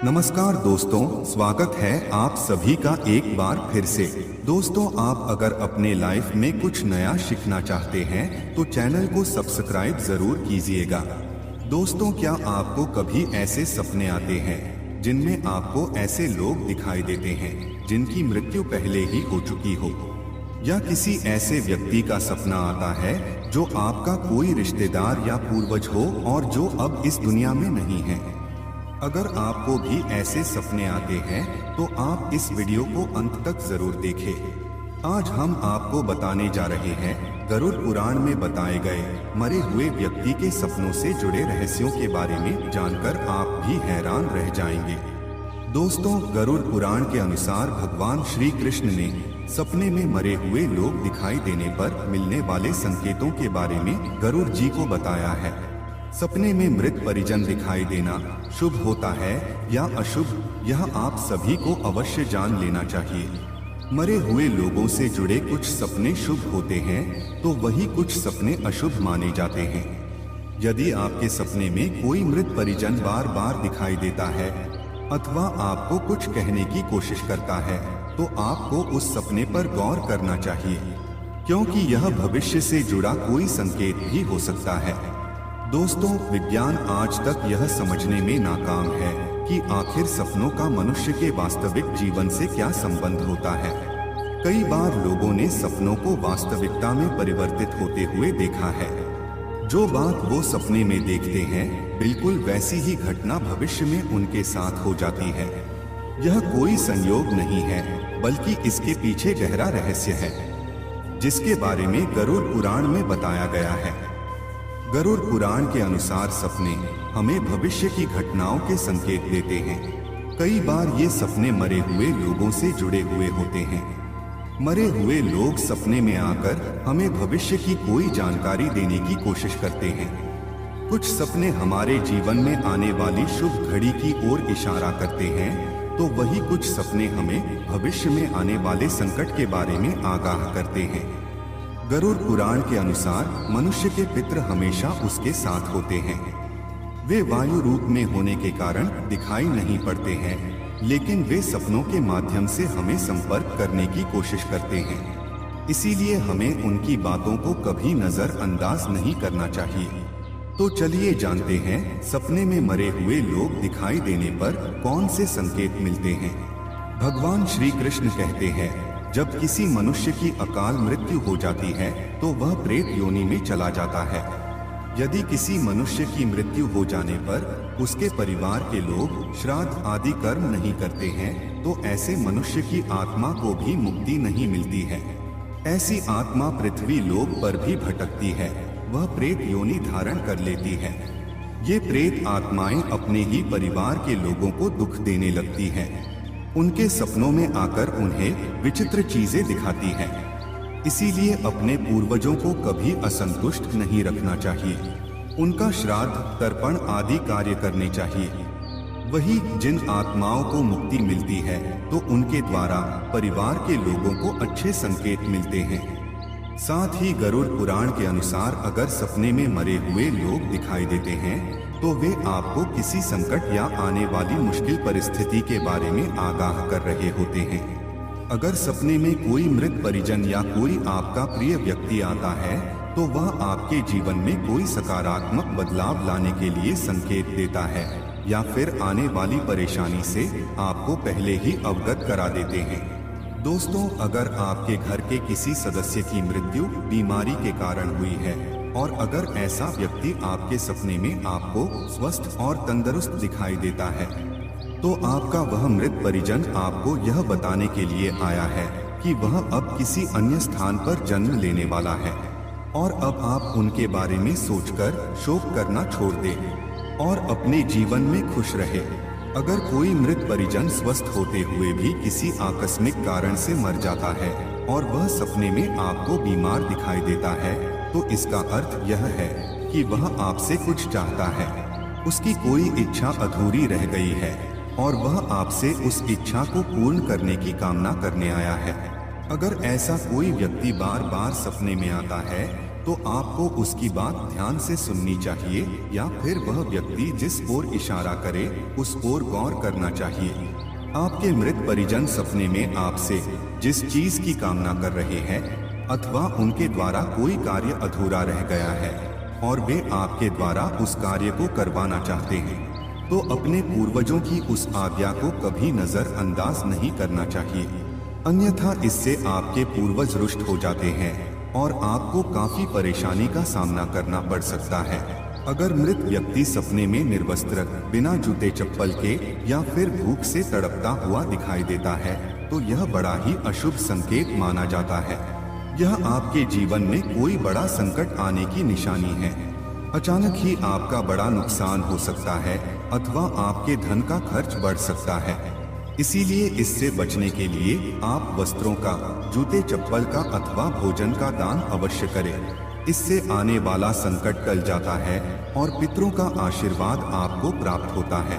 नमस्कार दोस्तों, स्वागत है आप सभी का एक बार फिर से। दोस्तों, आप अगर अपने लाइफ में कुछ नया सीखना चाहते हैं तो चैनल को सब्सक्राइब जरूर कीजिएगा। दोस्तों, क्या आपको कभी ऐसे सपने आते हैं जिनमें आपको ऐसे लोग दिखाई देते हैं जिनकी मृत्यु पहले ही हो चुकी हो, या किसी ऐसे व्यक्ति का सपना आता है जो आपका कोई रिश्तेदार या पूर्वज हो और जो अब इस दुनिया में नहीं है? अगर आपको भी ऐसे सपने आते हैं तो आप इस वीडियो को अंत तक जरूर देखें। आज हम आपको बताने जा रहे हैं गरुड़ पुराण में बताए गए मरे हुए व्यक्ति के सपनों से जुड़े रहस्यों के बारे में। जानकर आप भी हैरान रह जाएंगे। दोस्तों, गरुड़ पुराण के अनुसार भगवान श्री कृष्ण ने सपने में मरे हुए लोग दिखाई देने पर मिलने वाले संकेतों के बारे में गरुड़ जी को बताया है। सपने में मृत परिजन दिखाई देना शुभ होता है या अशुभ, यह आप सभी को अवश्य जान लेना चाहिए। मरे हुए लोगों से जुड़े कुछ सपने शुभ होते हैं तो वही कुछ सपने अशुभ माने जाते हैं। यदि आपके सपने में कोई मृत परिजन बार बार दिखाई देता है अथवा आपको कुछ कहने की कोशिश करता है तो आपको उस सपने पर गौर करना चाहिए, क्योंकि यह भविष्य से जुड़ा कोई संकेत भी हो सकता है। दोस्तों, विज्ञान आज तक यह समझने में नाकाम है कि आखिर सपनों का मनुष्य के वास्तविक जीवन से क्या संबंध होता है। कई बार लोगों ने सपनों को वास्तविकता में परिवर्तित होते हुए देखा है। जो बात वो सपने में देखते हैं बिल्कुल वैसी ही घटना भविष्य में उनके साथ हो जाती है। यह कोई संयोग नहीं है, बल्कि इसके पीछे गहरा रहस्य है, जिसके बारे में गरुड़ पुराण में बताया गया है। गरुड़ पुराण के अनुसार सपने हमें भविष्य की घटनाओं के संकेत देते हैं। कई बार ये सपने मरे हुए लोगों से जुड़े हुए होते हैं। मरे हुए लोग सपने में आकर हमें भविष्य की कोई जानकारी देने की कोशिश करते हैं। कुछ सपने हमारे जीवन में आने वाली शुभ घड़ी की ओर इशारा करते हैं, तो वही कुछ सपने हमें भविष्य में आने वाले संकट के बारे में आगाह करते हैं। गरुड़ पुराण के अनुसार मनुष्य के पितृ हमेशा उसके साथ होते हैं। वे वायु रूप में होने के कारण दिखाई नहीं पड़ते हैं, लेकिन वे सपनों के माध्यम से हमें संपर्क करने की कोशिश करते हैं। इसीलिए हमें उनकी बातों को कभी नजरअंदाज नहीं करना चाहिए। तो चलिए जानते हैं सपने में मरे हुए लोग दिखाई देने पर कौन से संकेत मिलते हैं। भगवान श्री कृष्ण कहते हैं, जब किसी मनुष्य की अकाल मृत्यु हो जाती है तो वह प्रेत योनि में चला जाता है। यदि किसी मनुष्य की मृत्यु हो जाने पर उसके परिवार के लोग श्राद्ध आदि कर्म नहीं करते हैं तो ऐसे मनुष्य की आत्मा को भी मुक्ति नहीं मिलती है। ऐसी आत्मा पृथ्वी लोक पर भी भटकती है, वह प्रेत योनि धारण कर लेती है। ये प्रेत आत्माएं अपने ही परिवार के लोगों को दुख देने लगती हैं। उनके सपनों में आकर उन्हें विचित्र चीजें दिखाती है। इसीलिए अपने पूर्वजों को कभी असंतुष्ट नहीं रखना चाहिए। उनका श्राद्ध, तर्पण आदि कार्य करने चाहिए। वही जिन आत्माओं को मुक्ति मिलती है तो उनके द्वारा परिवार के लोगों को अच्छे संकेत मिलते हैं। साथ ही गरुड़ पुराण के अनुसार अगर सपने में मरे हुए लोग दिखाई देते हैं तो वे आपको किसी संकट या आने वाली मुश्किल परिस्थिति के बारे में आगाह कर रहे होते हैं। अगर सपने में कोई मृत परिजन या कोई आपका प्रिय व्यक्ति आता है तो वह आपके जीवन में कोई सकारात्मक बदलाव लाने के लिए संकेत देता है, या फिर आने वाली परेशानी से आपको पहले ही अवगत करा देते हैं। दोस्तों, अगर आपके घर के किसी सदस्य की मृत्यु बीमारी के कारण हुई है और अगर ऐसा व्यक्ति आपके सपने में आपको स्वस्थ और तंदुरुस्त दिखाई देता है तो आपका वह मृत परिजन आपको यह बताने के लिए आया है कि वह अब किसी अन्य स्थान पर जन्म लेने वाला है और अब आप उनके बारे में सोचकर शोक करना छोड़ दें और अपने जीवन में खुश रहे। अगर कोई मृत परिजन स्वस्थ होते हुए भी किसी आकस्मिक कारण से मर जाता है और वह सपने में आपको बीमार दिखाई देता है तो इसका अर्थ यह है कि वह आपसे कुछ चाहता है, उसकी कोई इच्छा अधूरी रह गई है और वह आपसे उस इच्छा को पूर्ण करने की कामना करने आया है। अगर ऐसा कोई व्यक्ति बार बार सपने में आता है तो आपको उसकी बात ध्यान से सुननी चाहिए या फिर वह व्यक्ति जिस ओर इशारा करे उस ओर गौर करना चाहिए। आपके मृत परिजन सपने में आपसे जिस चीज की कामना कर रहे हैं अथवा उनके द्वारा कोई कार्य अधूरा रह गया है और वे आपके द्वारा उस कार्य को करवाना चाहते हैं, तो अपने पूर्वजों की उस आज्ञा को कभी नजरअंदाज नहीं करना चाहिए, अन्यथा इससे आपके पूर्वज रुष्ट हो जाते हैं और आपको काफी परेशानी का सामना करना पड़ सकता है। अगर मृत व्यक्ति सपने में निर्वस्त्र, बिना जूते चप्पल के या फिर भूख से तड़पता हुआ दिखाई देता है तो यह बड़ा ही अशुभ संकेत माना जाता है। यह आपके जीवन में कोई बड़ा संकट आने की निशानी है। अचानक ही आपका बड़ा नुकसान हो सकता है अथवा आपके धन का खर्च बढ़ सकता है। इसीलिए इससे बचने के लिए आप वस्त्रों का, जूते चप्पल का अथवा भोजन का दान अवश्य करें। इससे आने वाला संकट टल जाता है और पितरों का आशीर्वाद आपको प्राप्त होता है।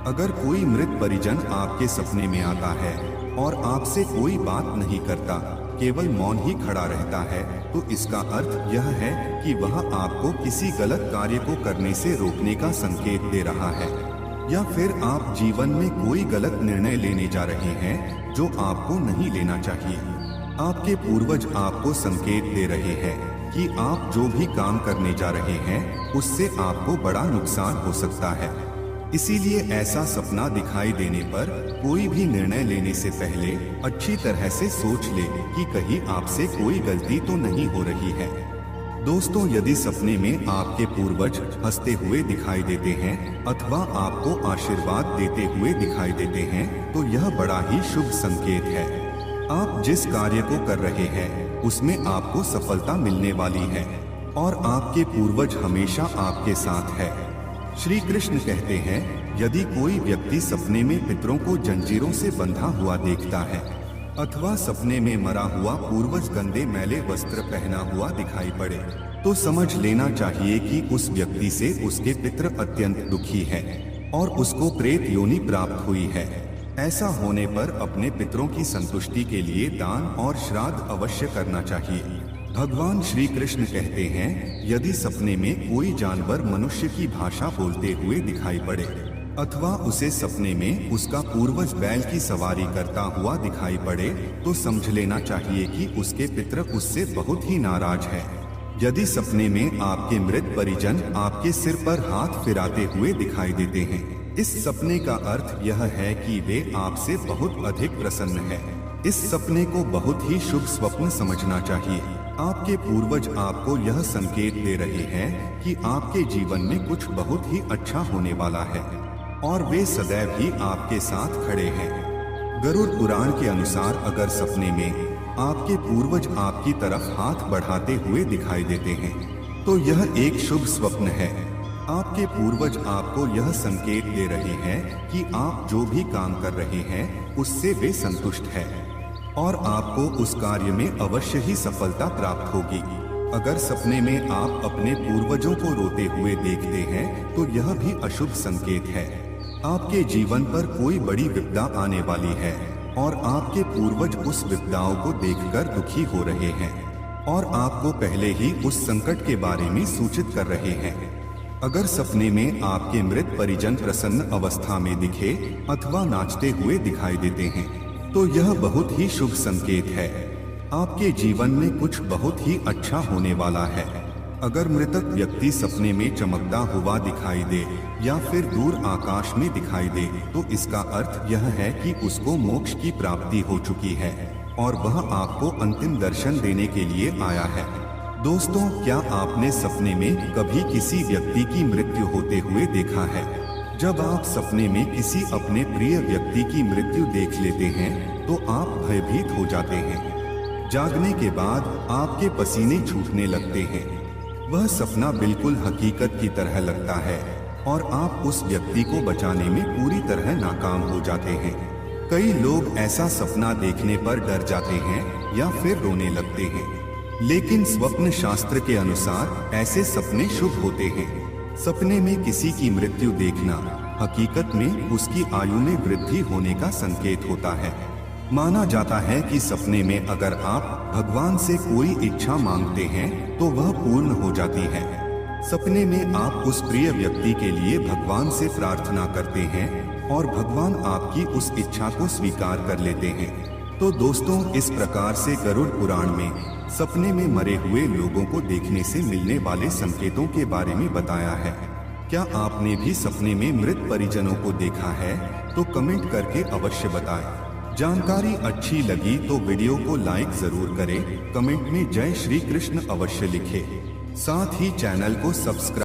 अगर कोई मृत परिजन आपके सपने में आता है और आपसे कोई बात नहीं करता, केवल मौन ही खड़ा रहता है, तो इसका अर्थ यह है कि वह आपको किसी गलत कार्य को करने से रोकने का संकेत दे रहा है, या फिर आप जीवन में कोई गलत निर्णय लेने जा रहे हैं जो आपको नहीं लेना चाहिए। आपके पूर्वज आपको संकेत दे रहे हैं कि आप जो भी काम करने जा रहे हैं उससे आपको बड़ा नुकसान हो सकता है। इसीलिए ऐसा सपना दिखाई देने पर कोई भी निर्णय लेने से पहले अच्छी तरह से सोच ले कि कहीं आपसे कोई गलती तो नहीं हो रही है। दोस्तों, यदि सपने में आपके पूर्वज हंसते हुए दिखाई देते हैं अथवा आपको आशीर्वाद देते हुए दिखाई देते हैं तो यह बड़ा ही शुभ संकेत है। आप जिस कार्य को कर रहे हैं उसमें आपको सफलता मिलने वाली है और आपके पूर्वज हमेशा आपके साथ है। श्री कृष्ण कहते हैं, यदि कोई व्यक्ति सपने में पितरों को जंजीरों से बंधा हुआ देखता है अथवा सपने में मरा हुआ पूर्वज गंदे मैले वस्त्र पहना हुआ दिखाई पड़े तो समझ लेना चाहिए कि उस व्यक्ति से उसके पितर अत्यंत दुखी है और उसको प्रेत योनि प्राप्त हुई है। ऐसा होने पर अपने पितरों की संतुष्टि के लिए दान और श्राद्ध अवश्य करना चाहिए। भगवान श्री कृष्ण कहते हैं, यदि सपने में कोई जानवर मनुष्य की भाषा बोलते हुए दिखाई पड़े अथवा उसे सपने में उसका पूर्वज बैल की सवारी करता हुआ दिखाई पड़े तो समझ लेना चाहिए कि उसके पितर उससे बहुत ही नाराज है। यदि सपने में आपके मृत परिजन आपके सिर पर हाथ फिराते हुए दिखाई देते हैं, इस सपने का अर्थ यह है कि वे आपसे बहुत अधिक प्रसन्न है। इस सपने को बहुत ही शुभ स्वप्न समझना चाहिए। आपके पूर्वज आपको यह संकेत दे रहे हैं कि आपके जीवन में कुछ बहुत ही अच्छा होने वाला है और वे सदैव ही आपके साथ खड़े हैं। गरुड़ पुराण के अनुसार अगर सपने में आपके पूर्वज आपकी तरफ हाथ बढ़ाते हुए दिखाई देते हैं तो यह एक शुभ स्वप्न है। आपके पूर्वज आपको यह संकेत दे रहे हैं कि आप जो भी काम कर रहे हैं उससे वे संतुष्ट है और आपको उस कार्य में अवश्य ही सफलता प्राप्त होगी। अगर सपने में आप अपने पूर्वजों को रोते हुए देखते हैं तो यह भी अशुभ संकेत है। आपके जीवन पर कोई बड़ी विपदा आने वाली है और आपके पूर्वज उस विपदाओं को देखकर दुखी हो रहे हैं और आपको पहले ही उस संकट के बारे में सूचित कर रहे हैं। अगर सपने में आपके मृत परिजन प्रसन्न अवस्था में दिखे अथवा नाचते हुए दिखाई देते हैं तो यह बहुत ही शुभ संकेत है। आपके जीवन में कुछ बहुत ही अच्छा होने वाला है। अगर मृतक व्यक्ति सपने में चमकता हुआ दिखाई दे या फिर दूर आकाश में दिखाई दे तो इसका अर्थ यह है कि उसको मोक्ष की प्राप्ति हो चुकी है और वह आपको अंतिम दर्शन देने के लिए आया है। दोस्तों, क्या आपने सपने में कभी किसी व्यक्ति की मृत्यु होते हुए देखा है? जब आप सपने में किसी अपने प्रिय व्यक्ति की मृत्यु देख लेते हैं तो आप भयभीत हो जाते हैं। जागने के बाद आपके पसीने छूटने लगते हैं। वह सपना बिल्कुल हकीकत की तरह लगता है और आप उस व्यक्ति को बचाने में पूरी तरह नाकाम हो जाते हैं। कई लोग ऐसा सपना देखने पर डर जाते हैं या फिर रोने लगते हैं, लेकिन स्वप्न शास्त्र के अनुसार ऐसे सपने शुभ होते हैं। सपने में किसी की मृत्यु देखना हकीकत में उसकी आयु में वृद्धि होने का संकेत होता है। माना जाता है कि सपने में अगर आप भगवान से कोई इच्छा मांगते हैं तो वह पूर्ण हो जाती है। सपने में आप उस प्रिय व्यक्ति के लिए भगवान से प्रार्थना करते हैं और भगवान आपकी उस इच्छा को स्वीकार कर लेते हैं। तो दोस्तों, इस प्रकार से गरुड़ पुराण में सपने में मरे हुए लोगों को देखने से मिलने वाले संकेतों के बारे में बताया है। क्या आपने भी सपने में मृत परिजनों को देखा है? तो कमेंट करके अवश्य बताएं। जानकारी अच्छी लगी तो वीडियो को लाइक जरूर करें, कमेंट में जय श्री कृष्ण अवश्य लिखें। साथ ही चैनल को सब्सक्राइब